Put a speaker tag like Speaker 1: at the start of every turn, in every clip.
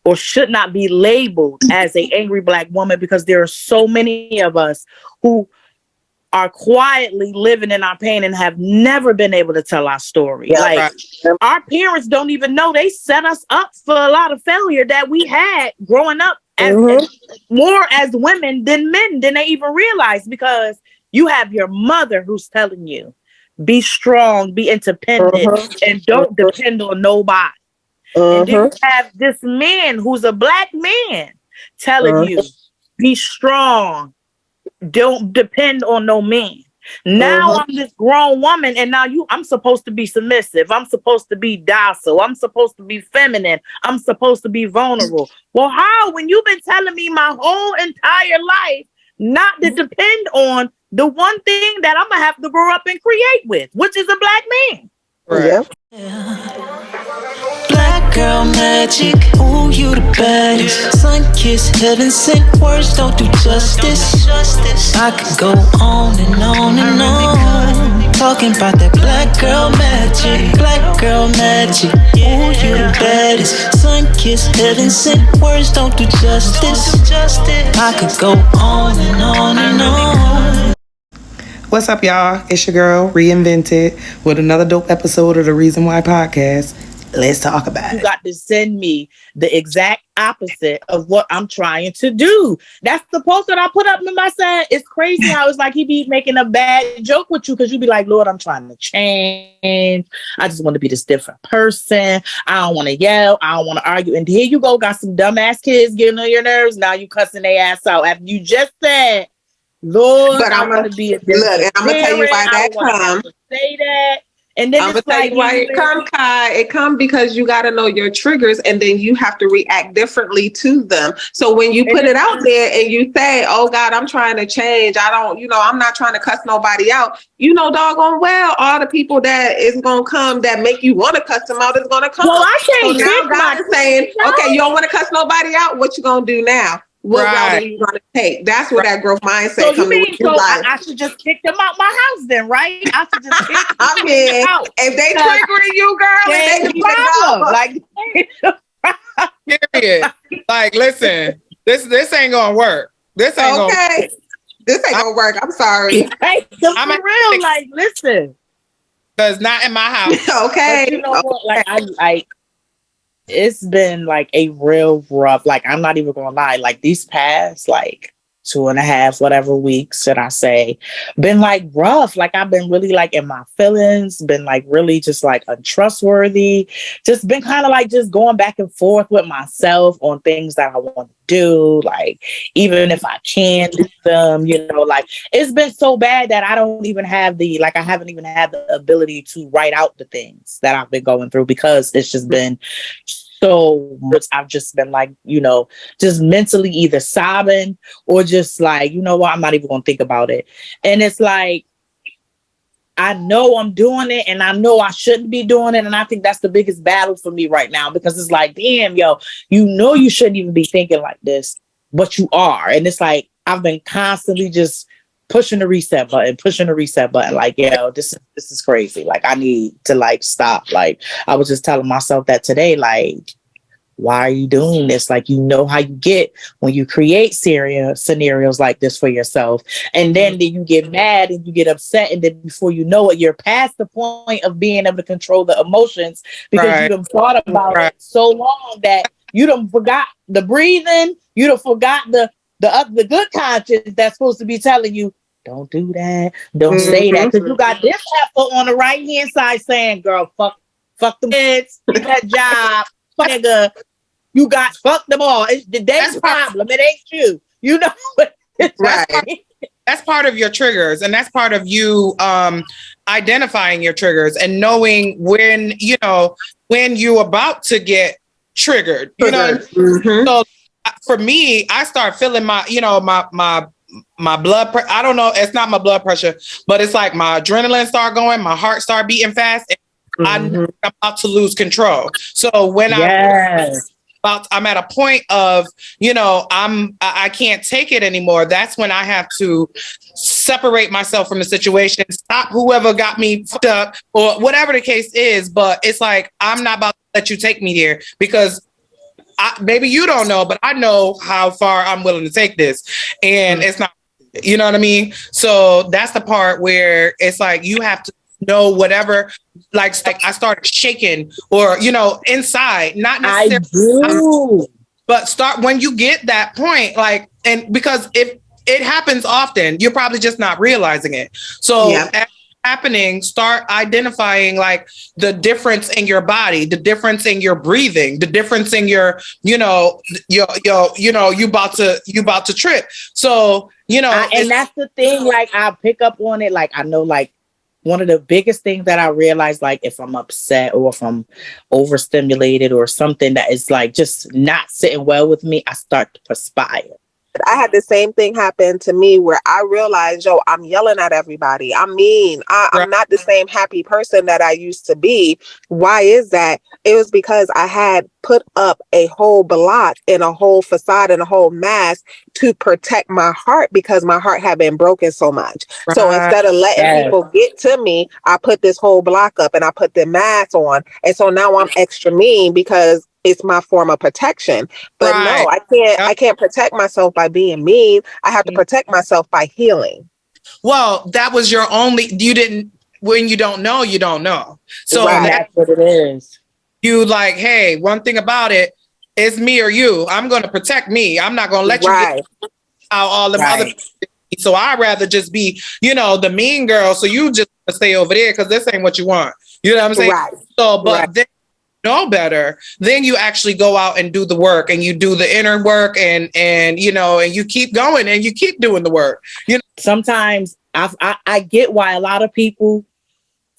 Speaker 1: or should not be labeled as a angry Black woman, because there are so many of us who are quietly living in our pain and have never been able to tell our story.
Speaker 2: Yeah,
Speaker 1: like
Speaker 2: right.
Speaker 1: our parents don't even know they set us up for a lot of failure that we had growing up as more as women than men than they even realize, because you have your mother who's telling you, be strong, be independent, and don't depend on nobody. And then you have this man who's a Black man telling you, be strong, don't depend on no man. Now I'm this grown woman, and now I'm supposed to be submissive. I'm supposed to be docile. I'm supposed to be feminine. I'm supposed to be vulnerable. Well, how, when you've been telling me my whole entire life not to depend on the one thing that I'm gonna have to grow up and create with, which is a Black man?
Speaker 2: Right.
Speaker 3: Black girl magic, ooh, you the baddest. Sun-kissed, heaven sent, words don't do justice. I could go on and on and on, talking about that black girl magic. Black girl magic, ooh, you the baddest. Sun-kissed, heaven sent, words don't do justice. I could go on and on and on.
Speaker 4: What's up, y'all? It's your girl, Ree Invented, with another dope episode of the Reason Why podcast. Let's talk about it.
Speaker 1: You got to send me the exact opposite of what I'm trying to do. That's the post that I put up in my side. It's crazy how it's like he be making a bad joke with you, because you be like, Lord, I'm trying to change. I just want to be this different person. I don't want to yell. I don't want to argue. And here you go, got some dumbass kids getting on your nerves. Now you cussing their ass out after you just said, Lord,
Speaker 2: But I'm
Speaker 1: going to be a
Speaker 2: look, and I'm gonna tell you why that comes.
Speaker 1: Say that, and then
Speaker 2: I'm gonna tell you why it comes, Kai. It comes because you got to know your triggers, and then you have to react differently to them. So when you put it out there and you say, "Oh God, I'm trying to change. I don't, I'm not trying to cuss nobody out." Doggone well, all the people that is gonna come that make you want to cuss them out is gonna come.
Speaker 1: Well, I can't.
Speaker 2: So now God is saying, "Okay, you don't want to cuss nobody out. What you gonna do now? What route are you gonna take?" That's where that growth mindset
Speaker 1: so
Speaker 2: comes in.
Speaker 1: So I should just kick them out my house then, right? I should just kick them out.
Speaker 2: If they triggering you, girl,
Speaker 4: they period. Like, listen, this ain't gonna work. This ain't gonna work.
Speaker 2: This ain't gonna work. I'm sorry.
Speaker 1: I'm for real. Like, listen,
Speaker 4: because not in my house.
Speaker 2: Okay.
Speaker 1: But you know what? Like, it's been like a real rough, like, I'm not even gonna lie, like these past like 2.5 whatever weeks, should I say, been like rough. Like I've been really like in my feelings, been like really just like untrustworthy, just been kind of like just going back and forth with myself on things that I want to do, like even if I can do them, like it's been so bad that I don't even have I haven't even had the ability to write out the things that I've been going through, because it's just been so much. I've just been like, just mentally either sobbing or just like, you know what, I'm not even gonna think about it. And it's like, I know I'm doing it and I know I shouldn't be doing it. And I think that's the biggest battle for me right now, because it's like, damn, you shouldn't even be thinking like this, but you are. And it's like, I've been constantly just pushing the reset button. Like, this is crazy. Like, I need to like stop. Like, I was just telling myself that today, like, why are you doing this? Like, how you get when you create scenarios like this for yourself. And then you get mad and you get upset. And then before you know it, you're past the point of being able to control the emotions, because you done thought about it so long that you done forgot the breathing. You done forgot the good conscience that's supposed to be telling you, don't do that. Don't say that. Because you got this heifer on the right hand side saying, girl, fuck them kids, get that job, fuck nigga. You got fuck them all. It's the day's problem. It ain't you.
Speaker 4: That's part of your triggers, and that's part of you identifying your triggers and knowing when you're about to get triggered. So for me, I start feeling my blood pressure. I don't know. It's not my blood pressure, but it's like my adrenaline start going, my heart start beating fast. And I'm about to lose control. So when I'm at a point of, I can't take it anymore. That's when I have to separate myself from the situation, stop whoever got me fucked up or whatever the case is. But it's like, I'm not about to let you take me there, because maybe you don't know, but I know how far I'm willing to take this, and it's not. You know what I mean? So that's the part where it's like you have to know whatever. Like I started shaking, or inside, not
Speaker 1: I
Speaker 4: necessarily,
Speaker 1: do.
Speaker 4: but start when you get that point, like, and because if it happens often, you're probably just not realizing it. So
Speaker 2: Yeah.
Speaker 4: happening, start identifying like the difference in your body, the difference in your breathing, the difference in your, you about to trip. So,
Speaker 1: And that's the thing, like I pick up on it. Like I know, like one of the biggest things that I realize, like if I'm upset or if I'm overstimulated or something that is like just not sitting well with me, I start to perspire.
Speaker 2: I had the same thing happen to me where I realized, yo, I'm yelling at everybody. I mean,
Speaker 4: right,
Speaker 2: I'm not the same happy person that I used to be. Why is that? It was because I had put up a whole block and a whole facade and a whole mask to protect my heart because my heart had been broken so much. So
Speaker 4: right,
Speaker 2: instead of letting
Speaker 1: Yes.
Speaker 2: people get to me, I put this whole block up and I put the mask on. And so now I'm extra mean because it's my form of protection. But no,
Speaker 4: right.
Speaker 2: I can't protect myself by being mean. I have to protect myself by healing.
Speaker 4: Well, that was your only, you didn't, when you don't know, you don't know. So
Speaker 1: And
Speaker 2: Right.
Speaker 1: that's what it is.
Speaker 4: you like, hey, one thing about it, it's me or you. I'm going to protect me. I'm not going to let you get
Speaker 2: Right.
Speaker 4: out all them other
Speaker 1: Right.
Speaker 4: people. So I'd rather just be, the mean girl. So you just stay over there because this ain't what you want. You know what I'm saying?
Speaker 2: Right.
Speaker 4: So, but
Speaker 2: Right.
Speaker 4: then know better, then you actually go out and do the work, and you do the inner work, and and you keep going and you keep doing the work.
Speaker 1: Sometimes I get why a lot of people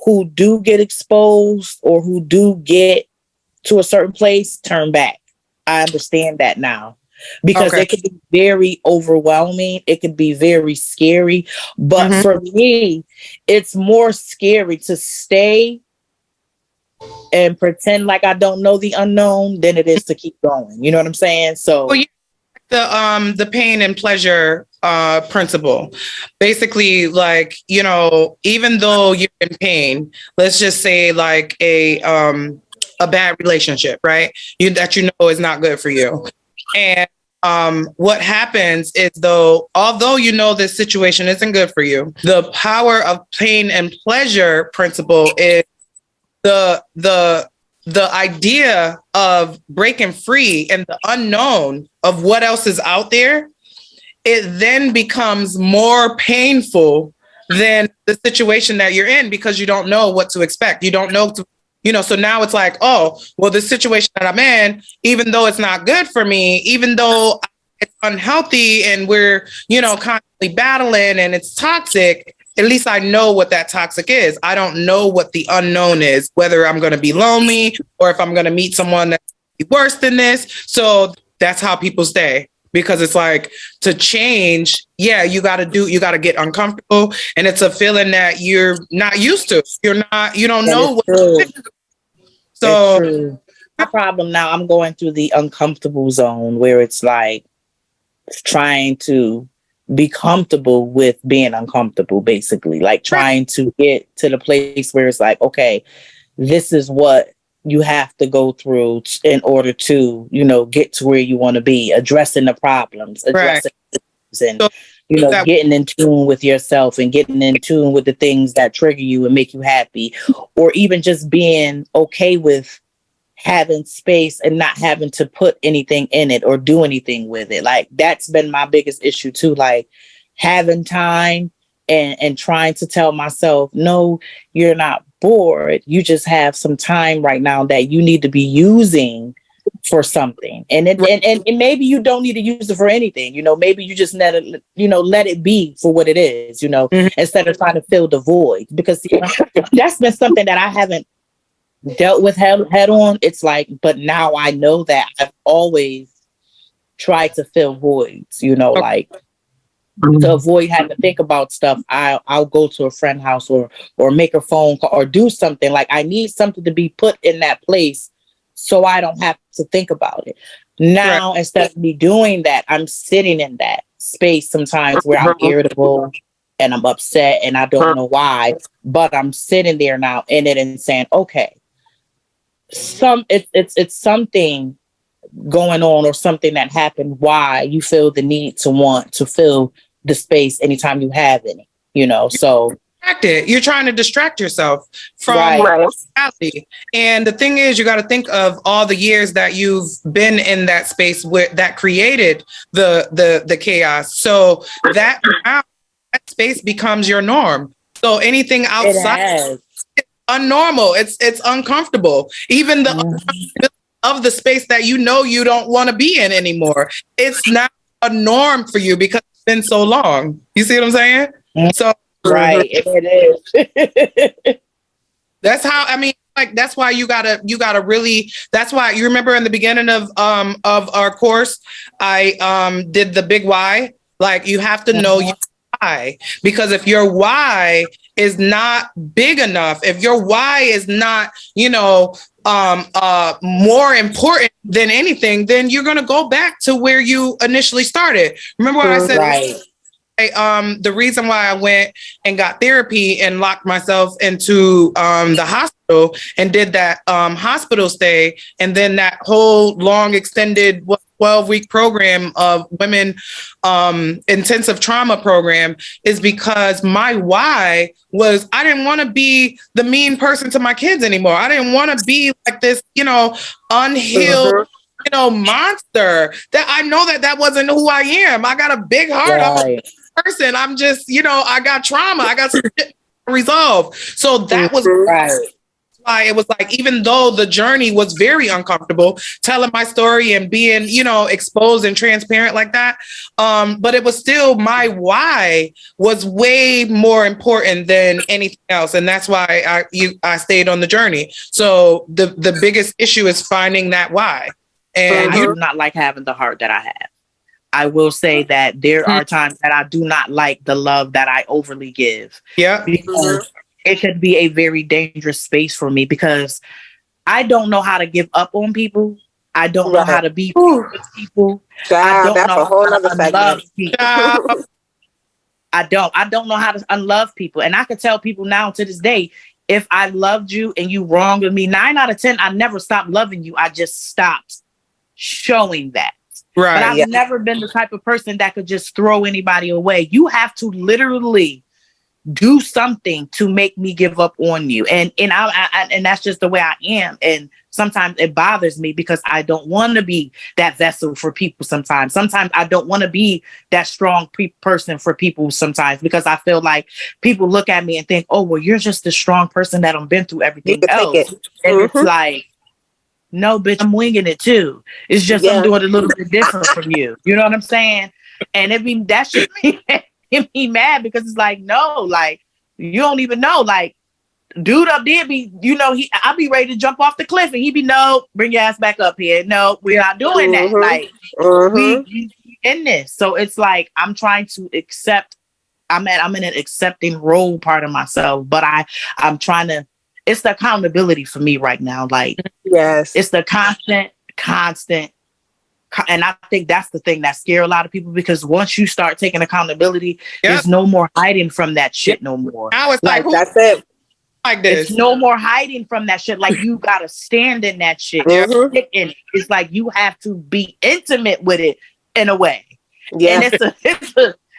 Speaker 1: who do get exposed or who do get to a certain place turn back. I understand that now because
Speaker 4: Okay.
Speaker 1: it can be very overwhelming. It can be very scary. But
Speaker 4: Mhm.
Speaker 1: for me, it's more scary to stay and pretend like I don't know the unknown than it is to keep going. You know what I'm saying? So
Speaker 4: Well, the pain and pleasure principle, basically, like, even though you're in pain, let's just say like a bad relationship, right, that is not good for you, and what happens is, although this situation isn't good for you, the power of pain and pleasure principle is the the idea of breaking free and the unknown of what else is out there. It then becomes more painful than the situation that you're in, because you don't know what to expect. You don't know so now it's like, oh, well, the situation that I'm in, even though it's not good for me, even though it's unhealthy and we're, constantly battling and it's toxic, at least I know what that toxic is. I don't know what the unknown is, whether I'm going to be lonely or if I'm going to meet someone that's worse than this. So that's how people stay, because it's like, to change, yeah, you got to get uncomfortable. And it's a feeling that you're not used to. You don't
Speaker 1: that
Speaker 4: know
Speaker 1: is
Speaker 4: what.
Speaker 1: true. It's
Speaker 4: So,
Speaker 1: true. My problem now, I'm going through the uncomfortable zone where it's like trying to be comfortable with being uncomfortable, basically. Like trying to get to the place where it's like, okay, this is what you have to go through in order to, get to where you want to be, addressing the problems,
Speaker 4: right.
Speaker 1: addressing and
Speaker 4: So that,
Speaker 1: getting in tune with yourself and getting in tune with the things that trigger you and make you happy, or even just being okay with having space and not having to put anything in it or do anything with it. Like that's been my biggest issue too, like having time and trying to tell myself, no, you're not bored, you just have some time right now that you need to be using for something. And maybe you don't need to use it for anything, maybe you just let it be for what it is,
Speaker 4: Mhm.
Speaker 1: instead of trying to fill the void, because that's been something that I haven't dealt with head on. It's like, but now I know that I've always tried to fill voids,
Speaker 4: Okay.
Speaker 1: like to avoid having to think about stuff. I'll go to a friend house or make a phone call or do something. Like I need something to be put in that place so I don't have to think about it.
Speaker 4: Right.
Speaker 1: Now, instead of me doing that, I'm sitting in that space sometimes where I'm irritable and I'm upset and I don't know why, but I'm sitting there now in it and saying, okay, it's something going on or something that happened, why you feel the need to want to fill the space anytime you have any, so.
Speaker 4: You're trying to distract yourself from
Speaker 1: Right.
Speaker 4: reality. And the thing is, you got to think of all the years that you've been in that space that created the chaos. So that space becomes your norm. So anything outside unnormal. It's uncomfortable. Even the of the space that you don't want to be in anymore. It's not a norm for you because it's been so long. You see what I'm saying? So
Speaker 1: right, it is.
Speaker 4: that's how that's why you gotta really, that's why you remember in the beginning of our course, I did the big why. Like you have to know your why, because if your why is not big enough, if your why is not, more important than anything, then you're gonna go back to where you initially started. Remember what I said?
Speaker 1: Right.
Speaker 4: The reason why I went and got therapy and locked myself into the hospital and did that hospital stay, and then that whole long extended 12-week program of women intensive trauma program, is because my why was I didn't want to be the mean person to my kids anymore. I didn't want to be like this, unhealed, monster. That I know that wasn't who I am. I got a big heart.
Speaker 1: Right.
Speaker 4: I'm a person. I'm just, I got trauma. I got some shit to resolve. So that was why it was like, even though the journey was very uncomfortable, telling my story and being, exposed and transparent like that. But it was still, my why was way more important than anything else. And that's why I stayed on the journey. So the biggest issue is finding that why. And
Speaker 1: I do not like having the heart that I have. I will say that there are times that I do not like the love that I overly give.
Speaker 4: Yeah.
Speaker 1: Because it could be a very dangerous space for me, because I don't know how to give up on people. I don't know how to be with people. I don't know how to unlove people. I don't know how to unlove people. And I could tell people now to this day, if I loved you and you wronged me, 9 out of 10, I never stopped loving you. I just stopped showing that.
Speaker 4: Right.
Speaker 1: But I've never been the type of person that could just throw anybody away. You have to literally do something to make me give up on you. And that's just the way I am. And sometimes it bothers me because I don't want to be that vessel for people sometimes. Sometimes I don't want to be that strong person for people sometimes, because I feel like people look at me and think, oh, well, you're just the strong person that I've been through everything else. And it's like, no, bitch, I'm winging it too. It's just I'm doing it a little bit different from you. You know what I'm saying? And that should be mad, because it's like, no, like, you don't even know. Like, dude up there be, I'll be ready to jump off the cliff, and he be, no, bring your ass back up here. No, we're not doing that. Like, we in this. So it's like, I'm trying to accept. I'm in an accepting role part of myself, but I'm trying to. It's the accountability for me right now. Like, it's the constant. And I think that's the thing that scares a lot of people, because once you start taking accountability, there's no more hiding from that shit no more.
Speaker 4: Now it's like
Speaker 2: that's it.
Speaker 4: Like this.
Speaker 1: It's no more hiding from that shit. Like, you gotta stand in that shit. Stick in it. It's like you have to be intimate with it in a way. Yeah.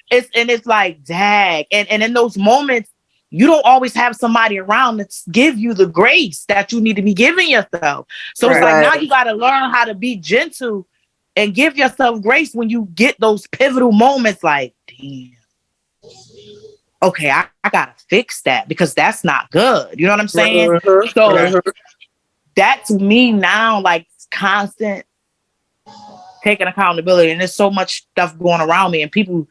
Speaker 1: And it's like, dang. And in those moments, you don't always have somebody around to give you the grace that you need to be giving yourself. So it's like, now you got to learn how to be gentle and give yourself grace when you get those pivotal moments. Like, damn, okay, I got to fix that, because that's not good. You know what I'm saying? So that, to me now, like, constant taking accountability. And there's so much stuff going around me, and people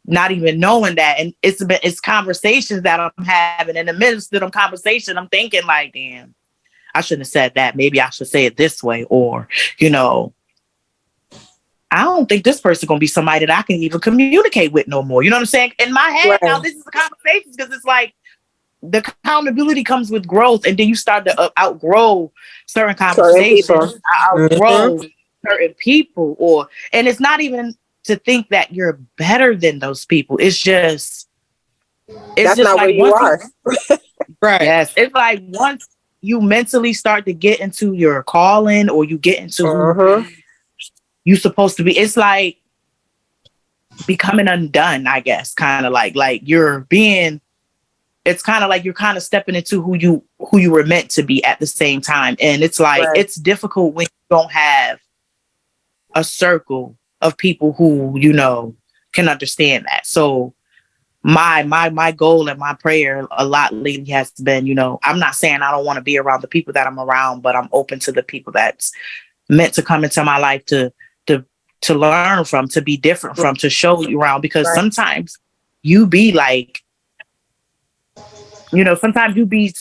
Speaker 1: not even knowing that. And it's conversations that I'm having. In the midst of them conversation, I'm thinking like, damn, I shouldn't have said that. Maybe I should say it this way. Or, I don't think this person going to be somebody that I can even communicate with no more. You know what I'm saying? In my head now, this is the conversations, because it's like, the accountability comes with growth, and then you start to outgrow certain conversations, outgrow certain people, and it's not even to think that you're better than those people. It's just
Speaker 2: that's just not like, where you are.
Speaker 4: Right.
Speaker 1: Yes. It's like, once you mentally start to get into your calling, or you get into you supposed to be. It's like becoming undone, I guess, kind of like you're being. It's kind of like you're kind of stepping into who you were meant to be at the same time, and it's like
Speaker 2: Right.
Speaker 1: it's difficult when you don't have a circle of people who can understand that. So my goal and my prayer a lot lately has been, I'm not saying I don't want to be around the people that I'm around, but I'm open to the people that's meant to come into my life to to learn from, to be different from, to show you around. Because
Speaker 2: Right.
Speaker 1: sometimes you be like, sometimes you be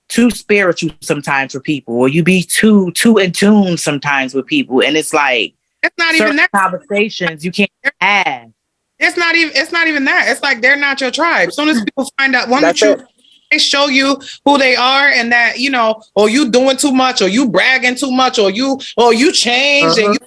Speaker 1: too spiritual sometimes for people, or you be too in tune sometimes with people, and it's like
Speaker 4: It's not even
Speaker 1: certain
Speaker 4: that.
Speaker 1: conversations you can't have.
Speaker 4: It's not even that. It's like they're not your tribe. As soon as people find out, one
Speaker 2: That's
Speaker 4: that you
Speaker 2: it.
Speaker 4: they show you who they are, and that or you doing too much, or you bragging too much, or you changed, and you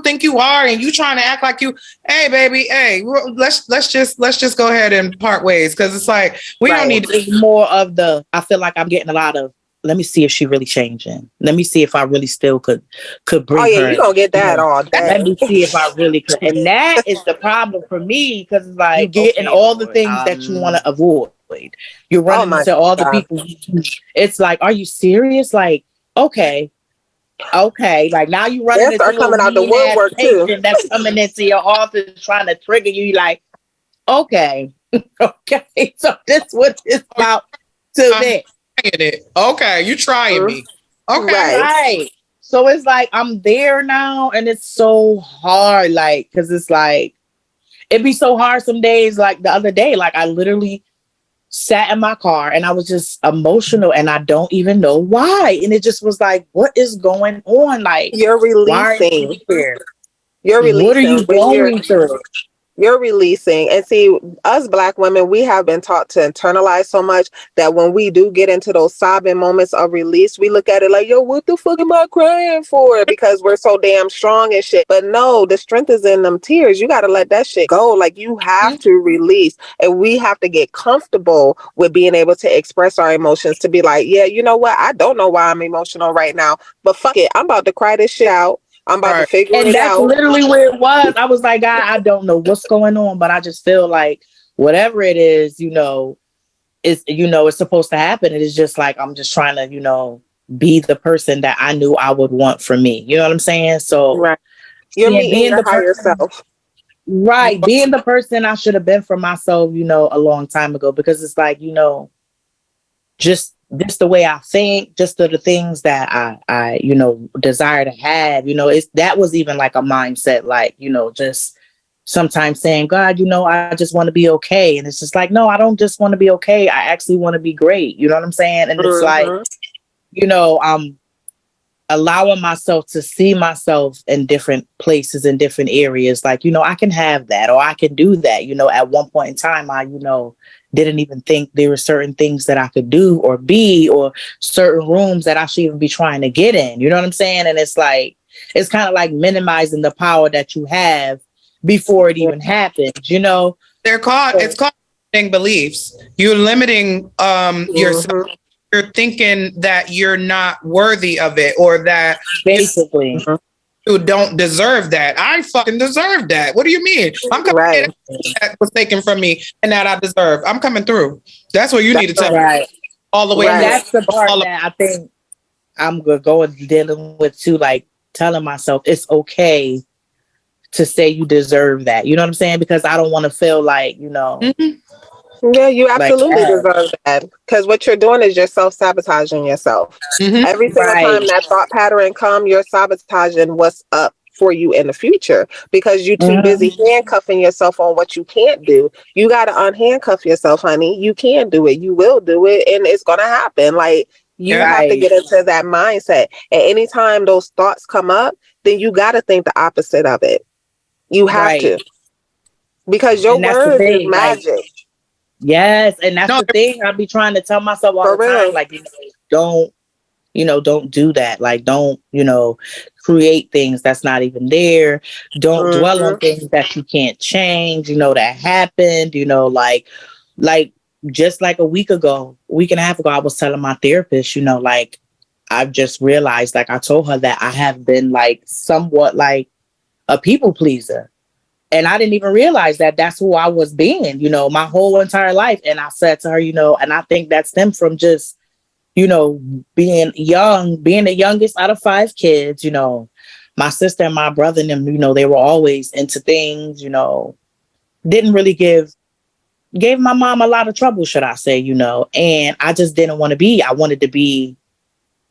Speaker 4: think you are, and you trying to act like you. Hey, baby, hey, let's just go ahead and part ways, because it's like we don't
Speaker 2: Right.
Speaker 4: need.
Speaker 1: It's more of the, I feel like I'm getting a lot of, let me see if she really changing. Let me see if I really still could
Speaker 2: Oh
Speaker 1: bring
Speaker 2: yeah, you
Speaker 1: her.
Speaker 2: gonna get
Speaker 1: You
Speaker 2: that
Speaker 1: know,
Speaker 2: all
Speaker 1: let
Speaker 2: day.
Speaker 1: me see if I really could. And that is the problem for me, because it's
Speaker 2: You
Speaker 1: like
Speaker 2: getting
Speaker 1: getting all the things that you want to avoid. You're
Speaker 2: Oh
Speaker 1: running
Speaker 2: my
Speaker 1: into all the
Speaker 2: God.
Speaker 1: people. It's like, are you serious? Like, okay. Okay, like now you running
Speaker 2: They'll
Speaker 1: into a
Speaker 2: start
Speaker 1: little
Speaker 2: coming out the
Speaker 1: mean ass
Speaker 2: woodwork too.
Speaker 1: patient that's coming into your office trying to trigger you. Like, okay, okay, so this what it's about to
Speaker 4: I'm
Speaker 1: me.
Speaker 4: trying it. Okay, you trying
Speaker 2: Mm,
Speaker 4: me. Okay.
Speaker 2: right.
Speaker 1: Right. So it's like I'm there now, and it's so hard, like, because it's like it'd be so hard some days. Like the other day, like I literally sat in my car and I was just emotional, and I don't even know why. And it just was like, what is going on? Like,
Speaker 2: You're
Speaker 1: why are you
Speaker 2: releasing.
Speaker 1: here?
Speaker 2: You're
Speaker 1: What are
Speaker 2: releasing
Speaker 1: you going through?
Speaker 2: you're releasing. And see, us Black women, we have been taught to internalize so much that when we do get into those sobbing moments of release, we look at it like, yo, what the fuck am I crying for? Because we're so damn strong and shit. But no, the strength is in them tears. You got to let that shit go. Like, you have to release. And we have to get comfortable with being able to express our emotions, to be like, yeah, you know what? I don't know why I'm emotional right now, but fuck it. I'm about to cry this shit out. I'm about to
Speaker 4: Right.
Speaker 2: figure
Speaker 1: And
Speaker 2: it
Speaker 1: that's
Speaker 2: out.
Speaker 1: literally where it was. I was like, I don't know what's going on, but I just feel like whatever it is, it's supposed to happen. It is just like I'm just trying to, be the person that I knew I would want for me. You know what I'm saying? So
Speaker 2: Right. You're meeting
Speaker 1: being
Speaker 2: your
Speaker 1: the
Speaker 2: higher
Speaker 1: person,
Speaker 2: self.
Speaker 1: right, being the person I should have been for myself, a long time ago. Because it's like, just the way I think, just the things that I desire to have, it's that was even like a mindset, like, just sometimes saying, God, I just want to be okay. And it's just like, no, I don't just want to be okay. I actually want to be great. You know what I'm saying? And it's like,
Speaker 2: Mhm.
Speaker 1: I'm allowing myself to see myself in different places, in different areas. Like, I can have that, or I can do that. At one point in time, I, didn't even think there were certain things that I could do or be, or certain rooms that I should even be trying to get in. You know what I'm saying? And it's like, it's kind of like minimizing the power that you have before it even happens.
Speaker 4: They're called.
Speaker 1: So,
Speaker 4: It's called limiting beliefs. You're limiting yourself.
Speaker 2: Mhm.
Speaker 4: You're thinking that you're not worthy of it, or that
Speaker 1: basically.
Speaker 2: Mhm.
Speaker 4: you don't deserve that. I fucking deserve that. What do you mean? I'm coming to
Speaker 2: Right.
Speaker 4: get that was taken from me and that I deserve. I'm coming through. That's what you need
Speaker 2: That's
Speaker 4: to tell me.
Speaker 1: Right.
Speaker 4: All the way
Speaker 1: And
Speaker 4: through.
Speaker 2: right.
Speaker 1: that's the part
Speaker 4: All of,
Speaker 1: that I think I'm going dealing with too, like telling myself it's okay to say you deserve that. You know what I'm saying? Because I don't want to feel like,
Speaker 4: Mhm.
Speaker 2: Yeah, you
Speaker 1: like,
Speaker 2: absolutely deserve that. Because what you're doing is you're self-sabotaging yourself.
Speaker 4: Mhm.
Speaker 2: Every single time
Speaker 1: right.
Speaker 2: that thought pattern come, you're sabotaging what's up for you in the future because you're too busy
Speaker 1: Mhm.
Speaker 2: handcuffing yourself on what you can't do. You got to unhandcuff yourself, honey. You can do it. You will do it, and it's going to happen. Like, you
Speaker 4: Yeah.
Speaker 2: have to
Speaker 1: Right.
Speaker 2: get into that mindset. And anytime those thoughts come up, then you got to think the opposite of it. You have
Speaker 1: Right.
Speaker 2: to, because your
Speaker 1: And that's the
Speaker 2: words is
Speaker 1: thing. Like,
Speaker 2: magic.
Speaker 1: yes. And that's
Speaker 4: No,
Speaker 1: the thing. I be trying to tell myself all
Speaker 2: For
Speaker 1: the time,
Speaker 2: real.
Speaker 1: like, don't, don't do that. Like, don't, create things that's not even there. Don't dwell on
Speaker 2: Hmm.
Speaker 1: things that you can't change, that happened, like just like a week and a half ago, I was telling my therapist, like, I've just realized, like I told her, that I have been like somewhat like a people pleaser. And I didn't even realize that that's who I was being, my whole entire life. And I said to her, and I think that stemmed from just, being young, being the youngest out of 5 kids, my sister and my brother and them, they were always into things, didn't really gave my mom a lot of trouble, should I say, and I just didn't want to be. I wanted to be,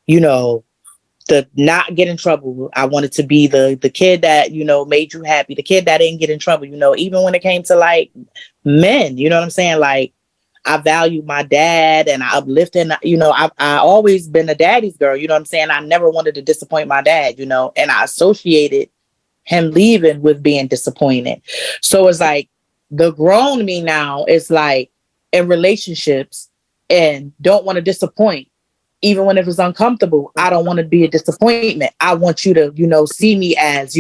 Speaker 1: you know, the not get in trouble. I wanted to be the kid that, made you happy, the kid that didn't get in trouble, even when it came to like men, you know what I'm saying? Like I value my dad and I uplifted, I always been a daddy's girl, you know what I'm saying? I never wanted to disappoint my dad, and I associated him leaving with being disappointed. So it's like the grown me now is like in relationships and don't want to disappoint. Even when it was uncomfortable, I don't want to be a disappointment. I want you to, see me as,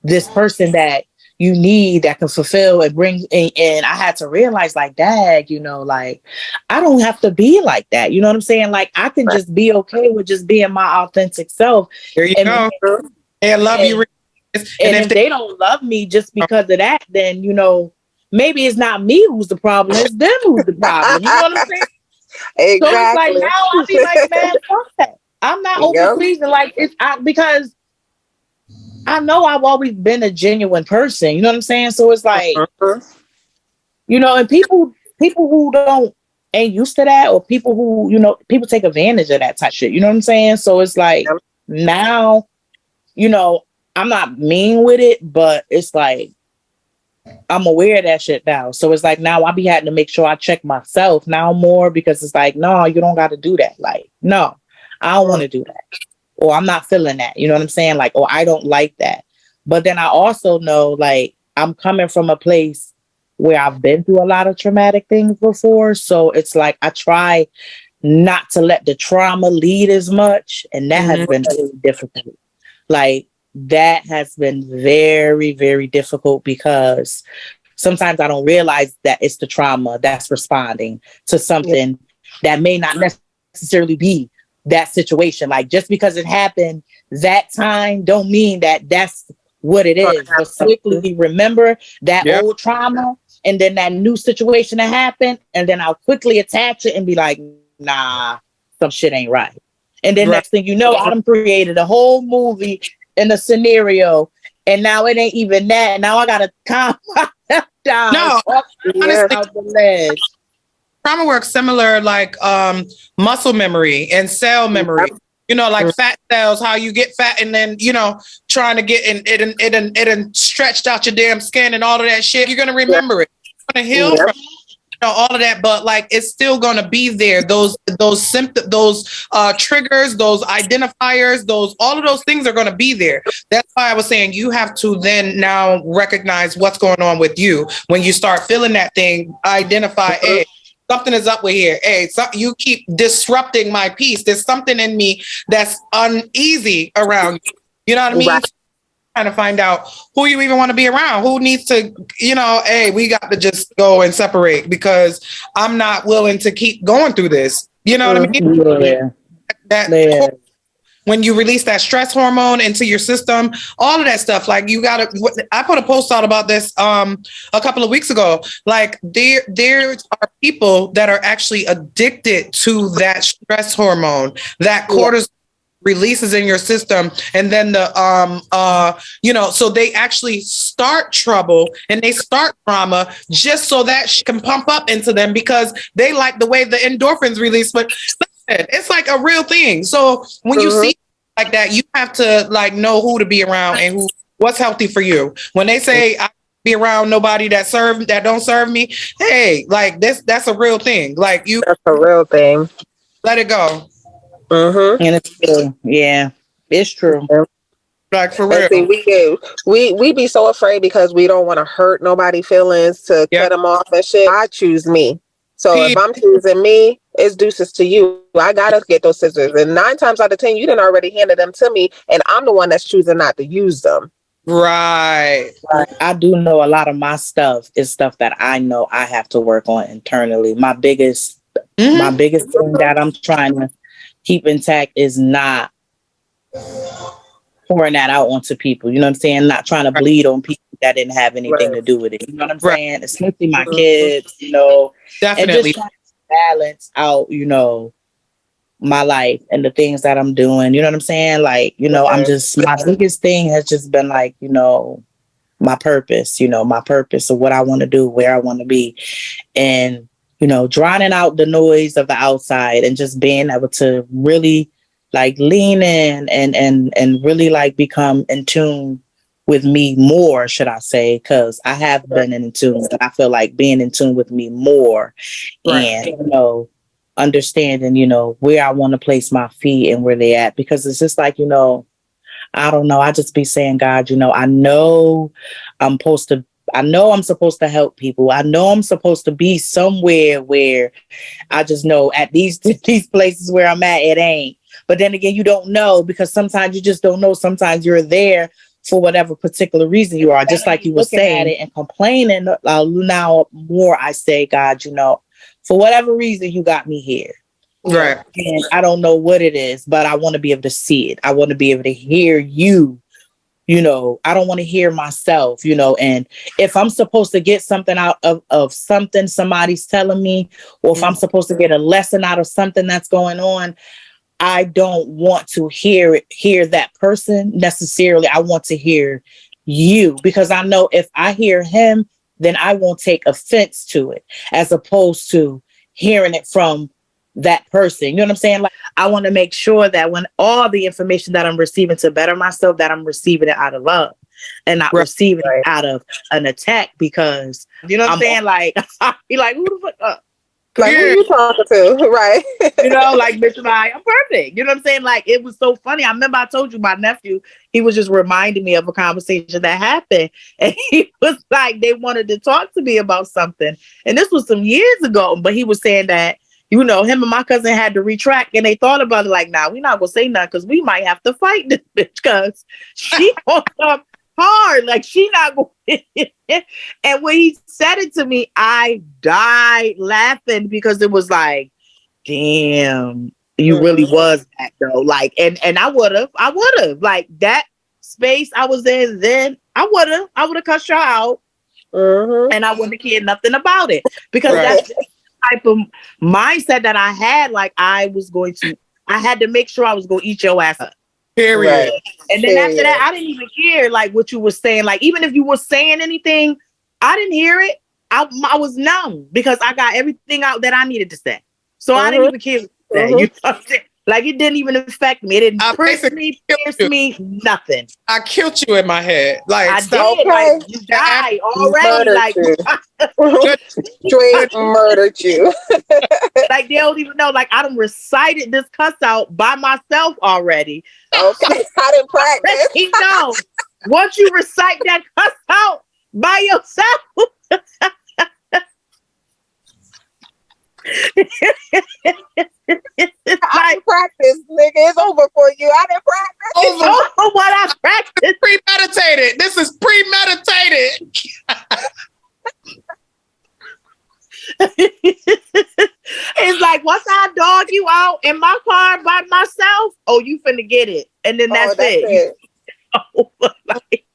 Speaker 1: this person that you need that can fulfill and bring. And I had to realize like, dad, like I don't have to be like that. You know what I'm saying? Like I can just be okay with just being my authentic self.
Speaker 4: There you
Speaker 1: And,
Speaker 4: go. They love
Speaker 1: and,
Speaker 4: you.
Speaker 1: and if they don't love me just because of that, then, maybe it's not me who's the problem. It's them who's the problem. You know what I'm saying?
Speaker 2: Exactly.
Speaker 1: So it's like now I be like, man, fuck that. I'm not over pleasing like because I know I've always been a genuine person. You know what I'm saying? So it's like, and people who don't ain't used to that, or people who, people take advantage of that type of shit. You know what I'm saying? So it's like now, I'm not mean with it, but it's like I'm aware of that shit now. So it's like now I be having to make sure I check myself now more, because it's like, no, you don't got to do that. Like, no, I don't want to do that. Or I'm not feeling that. You know what I'm saying? Like, oh, I don't like that. But then I also know, like, I'm coming from a place where I've been through a lot of traumatic things before. So it's like I try not to let the trauma lead as much. And that has been really difficult. Like, that has been very, very difficult, because sometimes I don't realize that it's the trauma that's responding to something that may not necessarily be that situation. Like just because it happened that time don't mean that that's what it is. But quickly remember that old trauma and then that new situation that happened, and then I'll quickly attach it and be like, nah, some shit ain't right. And then next thing you know, I'm created a whole movie in a scenario, and now it ain't even that. Now I gotta calm myself down.
Speaker 4: No, honestly,
Speaker 1: out the ledge.
Speaker 4: Trauma works similar like muscle memory and cell memory. Like fat cells, how you get fat and then, trying to get it stretched out your damn skin and all of that shit. You're going to remember it. You're going to heal from all of that, but like it's still going to be there. Those symptoms, those triggers, those identifiers, all of those things are going to be there. That's why I was saying you have to then now recognize what's going on with you. When you start feeling that thing, identify, hey, something is up with here. Hey, you keep disrupting my peace. There's something in me that's uneasy around you. You know what I mean? Right. Trying to find out who you even want to be around, who needs to, hey, we got to just go and separate, because I'm not willing to keep going through this. You know what I mean? That when you release that stress hormone into your system, all of that stuff, like I put a post out about this a couple of weeks ago. Like there are people that are actually addicted to that stress hormone, that cortisol releases in your system, and then so they actually start trouble and they start trauma just so that can pump up into them, because they like the way the endorphins release. But it's like a real thing. So when you see like that, you have to like know who to be around and what's healthy for you. When they say I be around nobody that don't serve me, hey, like that's a real thing. Like that's
Speaker 2: a real thing.
Speaker 4: Let it go.
Speaker 1: And it's true. Yeah, it's true.
Speaker 4: Like for real.
Speaker 2: See, we be so afraid because we don't want to hurt nobody's feelings to cut them off and shit. I choose me. So if I'm choosing me, it's deuces to you. I gotta get those scissors. And 9 times out of 10, you done already handed them to me, and I'm the one that's choosing not to use them.
Speaker 4: Right.
Speaker 1: I do know a lot of my stuff is stuff that I know I have to work on internally. My biggest thing that I'm trying to keep intact is not pouring that out onto people. You know what I'm saying? Not trying to
Speaker 4: Right.
Speaker 1: bleed on people that didn't have anything
Speaker 2: Right.
Speaker 1: to do with it. You know what I'm
Speaker 4: Right.
Speaker 1: saying? Especially my
Speaker 2: Mhm.
Speaker 1: kids, you know, and just
Speaker 4: Definitely.
Speaker 1: trying to balance out, you know, my life and the things that I'm doing. You know what I'm saying? Like, you know, I'm
Speaker 2: Right.
Speaker 1: just, my biggest thing has just been like, my purpose of what I want to do, where I want to be. And, drowning out the noise of the outside and just being able to really like lean in and really like become in tune with me more, should I say, because I have
Speaker 2: Right.
Speaker 1: been in tune, but I feel like being in tune with me more
Speaker 2: Right.
Speaker 1: and, understanding, where I want to place my feet and where they at. Because it's just like, I don't know. I just be saying, God, I'm supposed to I know I'm supposed to help people. I know I'm supposed to be somewhere where I just know at these these places where I'm at, it ain't. But then again, you don't know because sometimes you just don't know. Sometimes you're there for whatever particular reason you are. Just like you were saying at it and complaining. Now more, I say, God, for whatever reason you got me here.
Speaker 2: Yeah.
Speaker 4: Right.
Speaker 1: And I don't know what it is, but I want to be able to see it. I want to be able to hear you. I don't want to hear myself, and if I'm supposed to get something out of something somebody's telling me, or if I'm supposed to get a lesson out of something that's going on, I don't want to hear that person necessarily. I want to hear you because I know if I hear him, then I won't take offense to it as opposed to hearing it from that person. You know what I'm saying? Like I want to make sure that when all the information that I'm receiving to better myself, that I'm receiving it out of love and not
Speaker 4: Right.
Speaker 1: receiving it out of an attack because you know what I'm saying? Like I be like, who the fuck up?
Speaker 2: Like, who
Speaker 4: Yeah.
Speaker 2: you talking to? Right.
Speaker 1: Like bitch, I'm perfect. You know what I'm saying? Like it was so funny. I remember I told you my nephew, he was just reminding me of a conversation that happened. And he was like, they wanted to talk to me about something. And this was some years ago, but he was saying that, him and my cousin had to retract and they thought about it like, nah, we're not gonna say nothing because we might have to fight this bitch because she gonna come hard. Like she not going and when he said it to me, I died laughing because it was like, damn, you really was that though. Like, and I would have like that space I was in then. I would have cussed y'all out,
Speaker 2: Mm-hmm.
Speaker 1: and I wouldn't have cared nothing about it because
Speaker 4: Right.
Speaker 1: that's the type of mindset that I had. Like, I had to make sure I was going to eat your ass up.
Speaker 2: Right.
Speaker 4: Period.
Speaker 1: And then after that, I didn't even hear like what you were saying. Like, even if you were saying anything, I didn't hear it. I was numb because I got everything out that I needed to say. So I didn't
Speaker 2: Mm-hmm.
Speaker 1: even care what you said.
Speaker 2: Mm-hmm.
Speaker 1: You know what I'm saying? Like it didn't even affect me. It didn't
Speaker 4: I
Speaker 1: prick
Speaker 4: basically
Speaker 1: me,
Speaker 4: killed
Speaker 1: pierce
Speaker 4: you.
Speaker 1: me, nothing.
Speaker 4: I killed you in my head. Like
Speaker 1: I
Speaker 4: stop.
Speaker 1: did.
Speaker 2: Okay.
Speaker 1: Like you died already.
Speaker 2: Murdered
Speaker 1: Like
Speaker 2: you.
Speaker 4: Good.
Speaker 2: Straight
Speaker 4: Good.
Speaker 2: murdered you.
Speaker 1: like they don't even know. Like I done recited this cuss out by myself already.
Speaker 2: Okay. I didn't practice.
Speaker 1: He knows. Once you recite that cuss out by yourself, it's
Speaker 2: I
Speaker 1: like,
Speaker 2: didn't practice, nigga. It's over for you. I didn't practice.
Speaker 4: Over.
Speaker 1: oh, what I practiced.
Speaker 4: Premeditated. This is premeditated.
Speaker 1: It's like once I dog you out in my car by myself, oh, you finna get it, and then
Speaker 2: Oh,
Speaker 1: that's
Speaker 2: that's
Speaker 1: it.
Speaker 2: it.
Speaker 1: Like,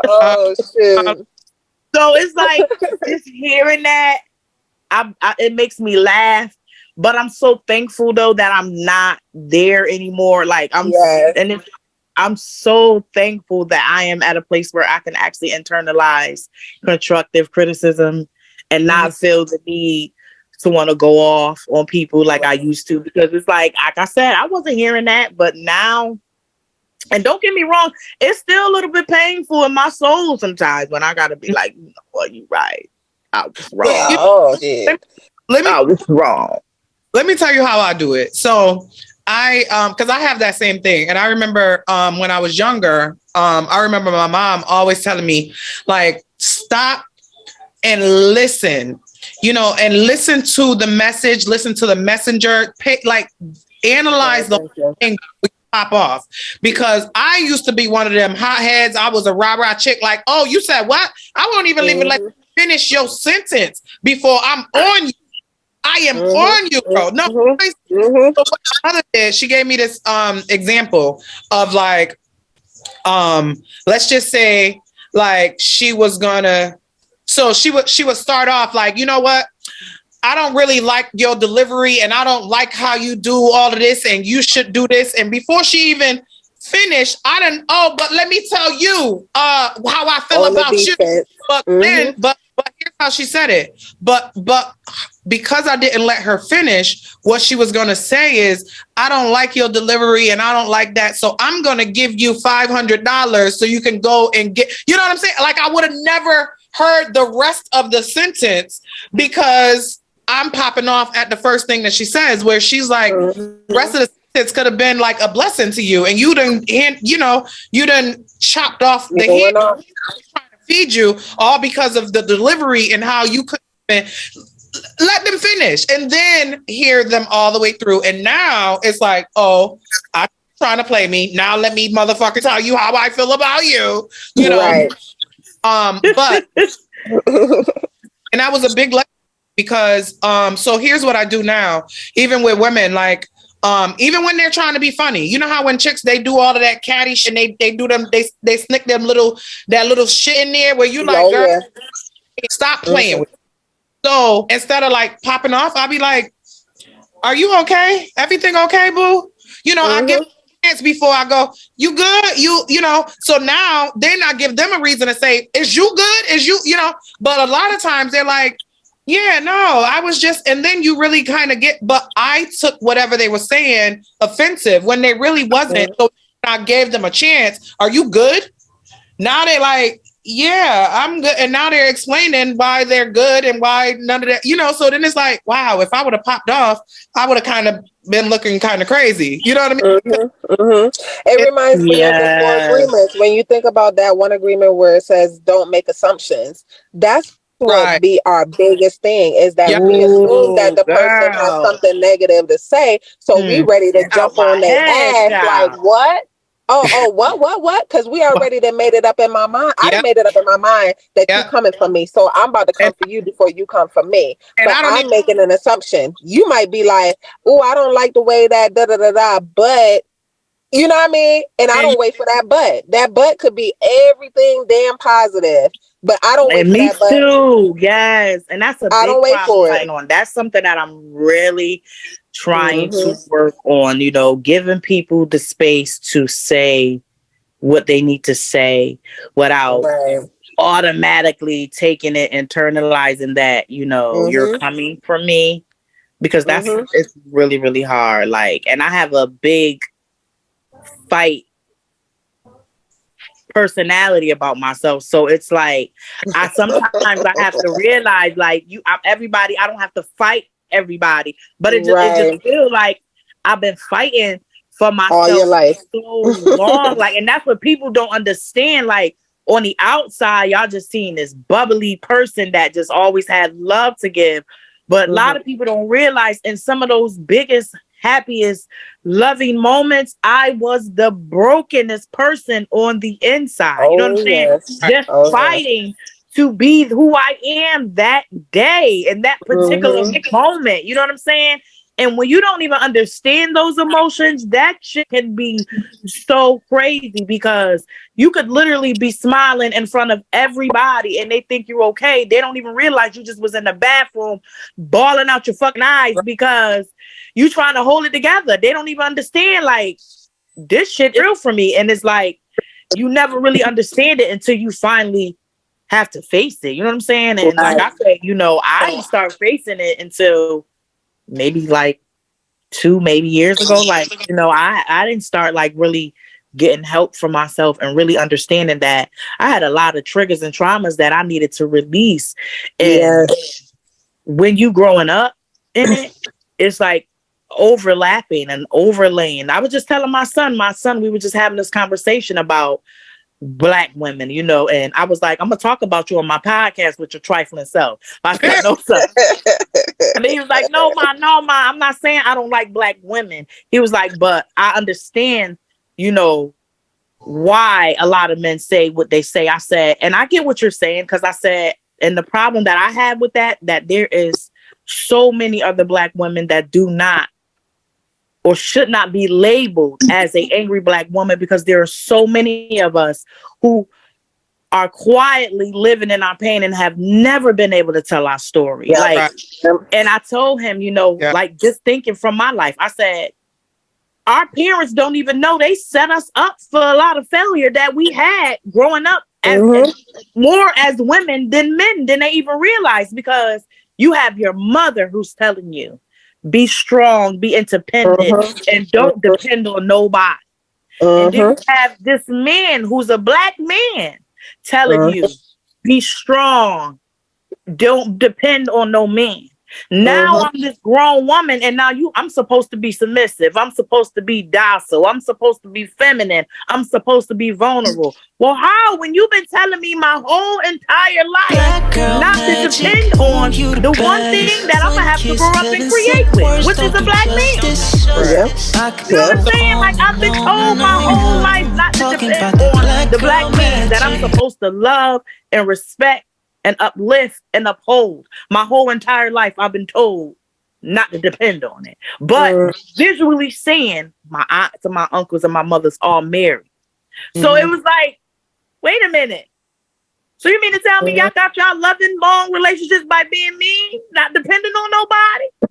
Speaker 2: Oh, shoot.
Speaker 1: so it's like just hearing that, it makes me laugh. But I'm so thankful though that I'm not there anymore. Like
Speaker 2: Yes.
Speaker 1: I'm so thankful that I am at a place where I can actually internalize constructive criticism and not feel the need to want to go off on people like I used to. Because it's like I said, I wasn't hearing that, but now, and don't get me wrong, it's still a little bit painful in my soul sometimes when I gotta be like, well, you right. I was wrong.
Speaker 2: Yeah. Oh, shit.
Speaker 1: I was wrong.
Speaker 4: Let me tell you how I do it. So because I have that same thing. And I remember when I was younger, I remember my mom always telling me, like, stop and listen, and listen to the message, listen to the messenger, analyze the thing pop off. Because I used to be one of them hotheads. I was a rah-rah chick, like, oh, you said what? I won't even let you finish your sentence before I'm on you. I am on you, bro. No. So what my mother did, she gave me this example of like, let's just say like she was gonna, so she would start off like, you know what? I don't really like your delivery and I don't like how you do all of this and you should do this. And before she even finished, I didn't, oh, but let me tell you how I feel about you. But then, but here's how she said it. But because I didn't let her finish, what she was going to say is, I don't like your delivery and I don't like that. So I'm going to give you $500 so you can go and get, you know what I'm saying? Like I would have never heard the rest of the sentence because I'm popping off at the first thing that she says, where she's like, the rest of the sentence could have been like a blessing to you. And you done chopped off the hand trying to feed you all because of the delivery and how you could let them finish and then hear them all the way through. And now it's like, oh, I'm trying to play me. Now let me motherfucker tell you how I feel about you. You know,
Speaker 2: right.
Speaker 4: But and that was a big lesson because so here's what I do now, even with women, like even when they're trying to be funny, you know how when chicks they do all of that catty shit and they do them, they snick them that little shit in there where you like, girl, stop playing with it. So instead of like popping off, I'll be like, are you okay? Everything okay, boo? You know, I give chance before I go, you good? You know, so now then I give them a reason to say, is you good? Is you know, but a lot of times they're like, yeah, no, I was just, and then you really kind of get, but I took whatever they were saying offensive when they really wasn't. So I gave them a chance. Are you good? Now they're like, yeah, I'm good. And now they're explaining why they're good and why none of that, you know, so then it's like, wow, if I would have popped off, I would have kind of been looking kind of crazy. You know what I mean?
Speaker 2: It reminds me of the 4 agreements. When you think about that one agreement where it says don't make assumptions, that's what be our biggest thing is that we assume that the person has something negative to say. So we ready to jump on their ass like, what? What? Because we already done made it up in my mind. I done made it up in my mind that you coming for me. So I'm about to come for you before you come for me. But I'm making an assumption. You might be like, oh, I don't like the way that da-da-da-da. But you know what I mean? And I don't wait for that but. That but could be everything damn positive. But I don't wait for that but.
Speaker 1: Me too. Yes. And that's a big
Speaker 2: don't wait for it.
Speaker 1: on. That's something that I'm really trying to work on, you know, giving people the space to say what they need to say without automatically taking it, internalizing that, you know, you're coming for me, because that's it's really, really hard. Like, and I have a big fight personality about myself, so it's like I sometimes I have to realize like I'm everybody. I don't have to fight everybody, but it just feels like I've been fighting for myself
Speaker 2: all your life
Speaker 1: so long. Like, and that's what people don't understand. Like on the outside, y'all just seeing this bubbly person that just always had love to give, but a lot of people don't realize in some of those biggest, happiest, loving moments, I was the brokenest person on the inside. You know what I'm saying? Just fighting to be who I am that day in that particular moment. You know what I'm saying? And when you don't even understand those emotions, that shit can be so crazy, because you could literally be smiling in front of everybody and they think you're okay. They don't even realize you just was in the bathroom bawling out your fucking eyes because you trying to hold it together. They don't even understand, like, this shit real for me. And it's like, you never really understand it until you finally have to face it. You know what I'm saying? And like I said, you know, I didn't start facing it until maybe like 2 years ago. Like, you know, I didn't start like really getting help for myself and really understanding that I had a lot of triggers and traumas that I needed to release. And when you growing up in it, it's like overlapping and overlaying. I was just telling my son, we were just having this conversation about Black women, you know, and I was like, I'm gonna talk about you on my podcast with your trifling self. I said, no, son. And he was like, no, ma, I'm not saying I don't like Black women. He was like, but I understand, you know, why a lot of men say what they say. I said, and I get what you're saying, because I said, and the problem that I had with that there is so many other Black women that do not or should not be labeled as a angry Black woman, because there are so many of us who are quietly living in our pain and have never been able to tell our story.
Speaker 2: Yeah.
Speaker 1: Like,
Speaker 4: Right.
Speaker 1: and I told him,
Speaker 4: Yeah.
Speaker 1: like, just thinking from my life, I said, our parents don't even know they set us up for a lot of failure that we had growing up as more as women than men than they even realize, because you have your mother who's telling you, be strong, be independent, and don't depend on nobody. And then you have this man who's a Black man telling you, be strong, don't depend on no man. Now I'm this grown woman, and now I'm supposed to be submissive. I'm supposed to be docile. I'm supposed to be feminine. I'm supposed to be vulnerable. Well, how, when you've been telling me my whole entire life not to depend on the one thing that I'm gonna have to grow up and create with, which is a Black man. You know what I'm saying? Like, I've been told my whole life not to depend on the Black man that I'm supposed to love and respect and uplift and uphold. My whole entire life, I've been told not to depend on it. But visually seeing my aunts and my uncles and my mother's all married. So it was like, wait a minute. So you mean to tell me y'all got y'all loving long relationships by being me, not depending on nobody?